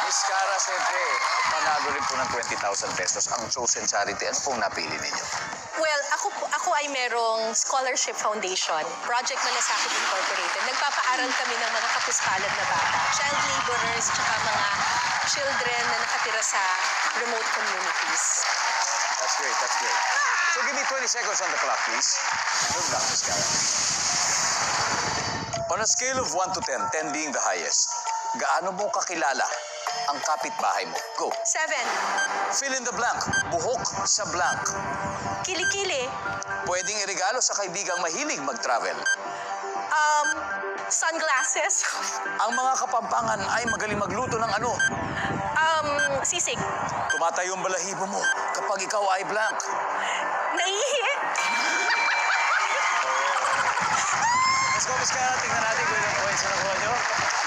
Miss Cara, siyempre, panalo rin po ng 20,000 pesos ang chosen charity. Ano pong napili ninyo? Well, ako ay merong scholarship foundation, Project Malasakit Incorporated. Nagpapaaral kami ng mga kapuspalad na bata, child laborers, tsaka mga children na nakatira sa remote communities. That's great, that's great. So give me 20 seconds on the clock, please. Good luck, Miss Cara. On a scale of 1 to 10, 10 being the highest, gaano mo kakilala ang kapitbahay mo? Go. 7. Fill in the blank. Buhok sa blank. Kilikili. Pwedeng iregalo sa kaibigang mahilig mag-travel. Sunglasses. Ang mga kapampangan ay magaling magluto ng ano? Sisig. Tumatayo ang balahibo mo kapag ikaw ay blank. Naihi. Let's go, Miss Cara. Tingnan natin kung ilang points na nakuha nyo.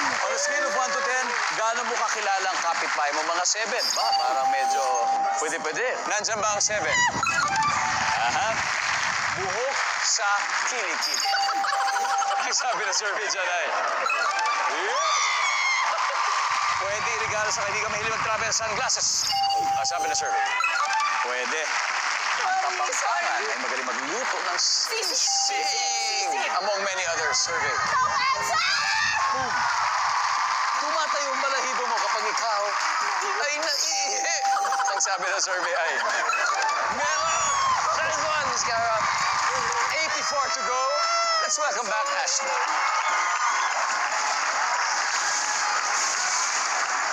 On a scale of 1 to 10, gaano mo kakilala ang kapitbahay mo? Mga 7 ba? Parang medyo pwede-pwede. Nandiyan ba ang 7? Aha. Buhok sa kilikili. Ang sabi na survey dyan ay, pwede regalo sa kaibigan mahilig mag-travel sunglasses. Ang sabi na survey, pwede. Ang kapampangan ay magaling magluto ng sisig. Among many others, survey. Boom. Tumatayo ang balahibo mo kapag ikaw ay naihi. Ang sabi ng survey ay, meron! Nice one, Miss Cara. 84 to go. Let's welcome back Ashley.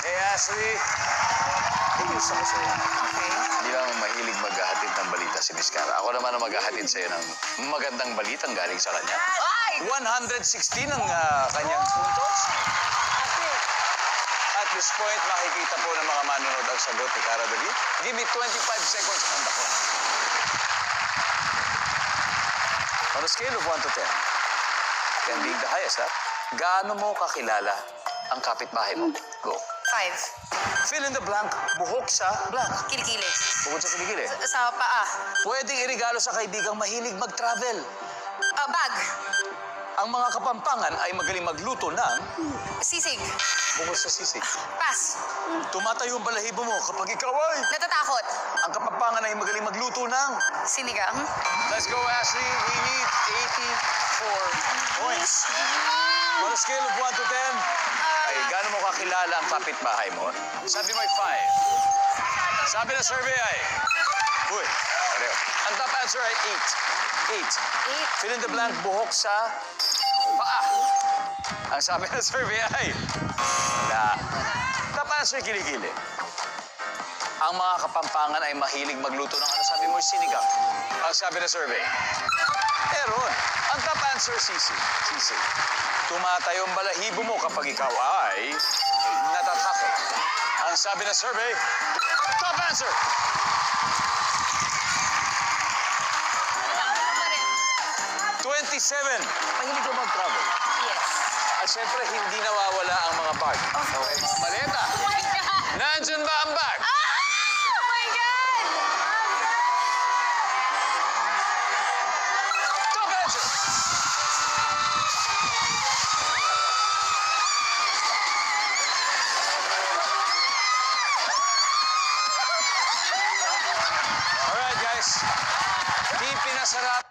Hey Ashley. Kumusta ko sa'yo? Okay. Hindi lang mahilig maghahatid ng balita si Miss Cara. Ako naman ang maghahatid sa'yo ng magandang balitang galing sa kanya. 116 ang kanyang puntos. At this point, makikita po ng mga manonood ang sagot ni Cara David. Give me 25 seconds on the clock. On a scale of 1 to 10, 10 being the highest, ha? Gaano mo kakilala ang kapitbahay mo? Go. 5. Fill in the blank, buhok sa blank. Kilikili. Bukod sa kilikili. Sa paa. Pwedeng iregalo sa kaibigang mahilig mag-travel. Bag. Ang mga kapampangan ay magaling magluto ng Sisig. bukod sa sisig. Pass. Tumatayo ang balahibo mo kapag ikaw ay... Natatakot. Ang kapampangan ay magaling magluto ng... Sinigang. Let's go, Ashley. We need 84 points. On a scale of 1 to 10, ay gaano mo kakilala ang kapitbahay mo? Sabi mo ay 5. Sabi na survey ay... Uy, pareho. Ang top answer ay 8. 8. Fill in the blank, buhok sa paa. Ang sabi ng survey ay... Wala. Top answer, kilikili. Ang mga kapampangan ay mahilig magluto ng ano? Sabi mo, sinigang. Ang sabi ng survey. Meron. Ang top answer, sisig. Sisig. Tumatayo ang balahibo mo kapag ikaw ay natatakot. Ang sabi ng survey, top answer! 27. Mahilig ka mag-travel. Yes. At syempre, hindi nawawala ang mga bag. Okay, mga maleta. Oh my God! Nandyan ba ang bag? Oh my God! Top answer! Alright, guys. Di pinasarap